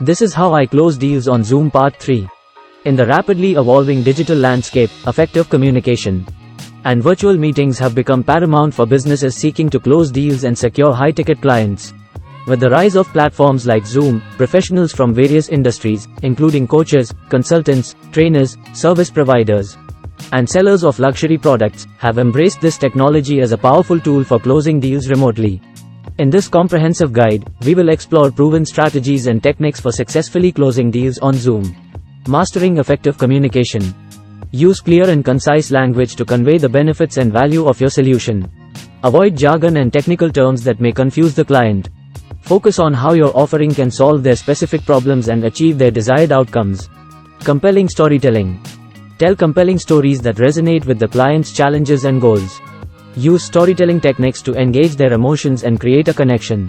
This is how I close deals on Zoom Part 3. In the rapidly evolving digital landscape, effective communication and virtual meetings have become paramount for businesses seeking to close deals and secure high-ticket clients. With the rise of platforms like Zoom, professionals from various industries, including coaches, consultants, trainers, service providers, and sellers of luxury products, have embraced this technology as a powerful tool for closing deals remotely. In this comprehensive guide, we will explore proven strategies and techniques for successfully closing deals on Zoom. Mastering effective communication. Use clear and concise language to convey the benefits and value of your solution. Avoid jargon and technical terms that may confuse the client. Focus on how your offering can solve their specific problems and achieve their desired outcomes. Compelling storytelling. Tell compelling stories that resonate with the client's challenges and goals. Use storytelling techniques to engage their emotions and create a connection.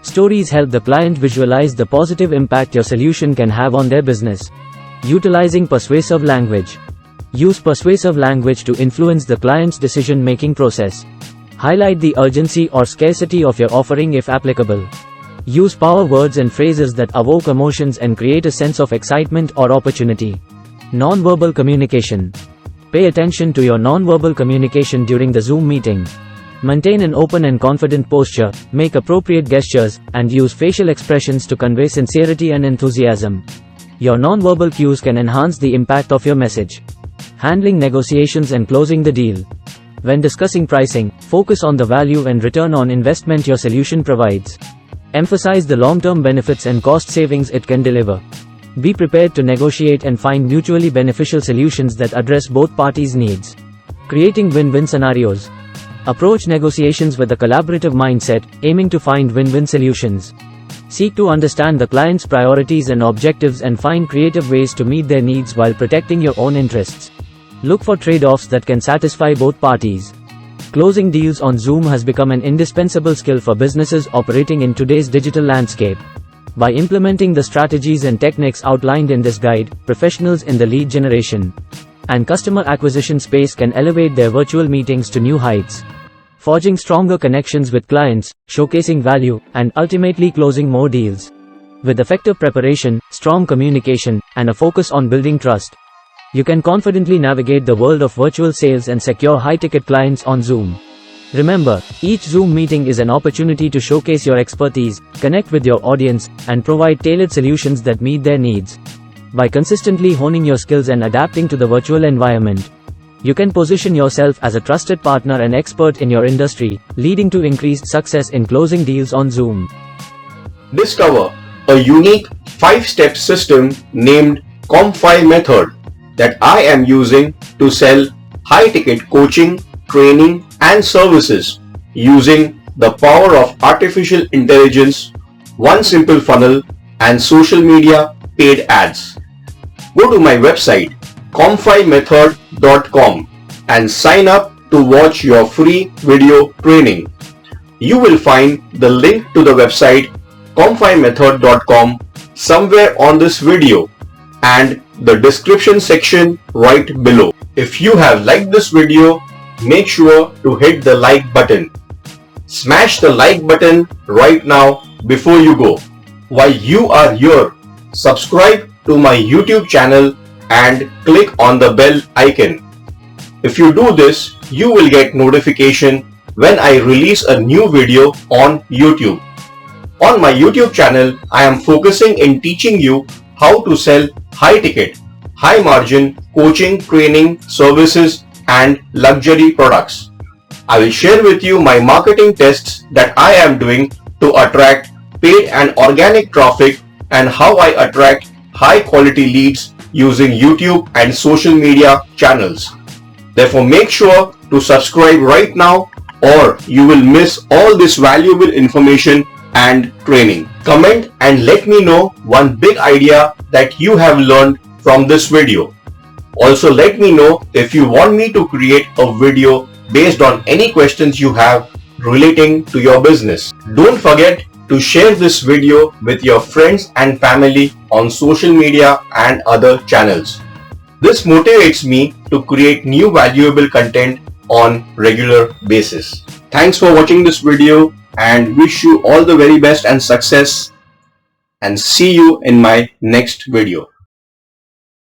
Stories help the client visualize the positive impact your solution can have on their business. Utilizing persuasive language. Use persuasive language to influence the client's decision-making process. Highlight the urgency or scarcity of your offering if applicable. Use power words and phrases that evoke emotions and create a sense of excitement or opportunity. Non-verbal communication. Pay attention to your non-verbal communication during the Zoom meeting. Maintain an open and confident posture, make appropriate gestures, and use facial expressions to convey sincerity and enthusiasm. Your non-verbal cues can enhance the impact of your message. Handling negotiations and closing the deal. When discussing pricing, focus on the value and return on investment your solution provides. Emphasize the long-term benefits and cost savings it can deliver. Be prepared to negotiate and find mutually beneficial solutions that address both parties' needs. Creating win-win scenarios. Approach negotiations with a collaborative mindset, aiming to find win-win solutions. Seek to understand the client's priorities and objectives and find creative ways to meet their needs while protecting your own interests. Look for trade-offs that can satisfy both parties. Closing deals on Zoom has become an indispensable skill for businesses operating in today's digital landscape. By implementing the strategies and techniques outlined in this guide, professionals in the lead generation and customer acquisition space can elevate their virtual meetings to new heights, forging stronger connections with clients, showcasing value, and ultimately closing more deals. With effective preparation, strong communication, and a focus on building trust, you can confidently navigate the world of virtual sales and secure high-ticket clients on Zoom. Remember, each Zoom meeting is an opportunity to showcase your expertise, connect with your audience, and provide tailored solutions that meet their needs. By consistently honing your skills and adapting to the virtual environment, you can position yourself as a trusted partner and expert in your industry, leading to increased success in closing deals on Zoom. Discover a unique 5-step system named COM5 method that I am using to sell high-ticket coaching, training, and services using the power of artificial intelligence, one simple funnel, and social media paid ads. Go to my website com5method.com and sign up to watch your free video training. You will find the link to the website com5method.com somewhere on this video and the description section right below. If you have liked this video, make sure to hit the like button. Smash the like button right now before you go. While you are here, subscribe to my YouTube channel and click on the bell icon. If you do this, you will get notification when I release a new video on YouTube. On my YouTube channel, I am focusing in teaching you how to sell high-ticket, high-margin coaching, training, services, and luxury products. I will share with you my marketing tests that I am doing to attract paid and organic traffic and how I attract high-quality leads using YouTube and social media channels. Therefore, make sure to subscribe right now or you will miss all this valuable information and training. Comment and let me know one big idea that you have learned from this video. Also, let me know if you want me to create a video based on any questions you have relating to your business. Don't forget to share this video with your friends and family on social media and other channels. This motivates me to create new valuable content on regular basis. Thanks for watching this video and wish you all the very best and success. and see you in my next video.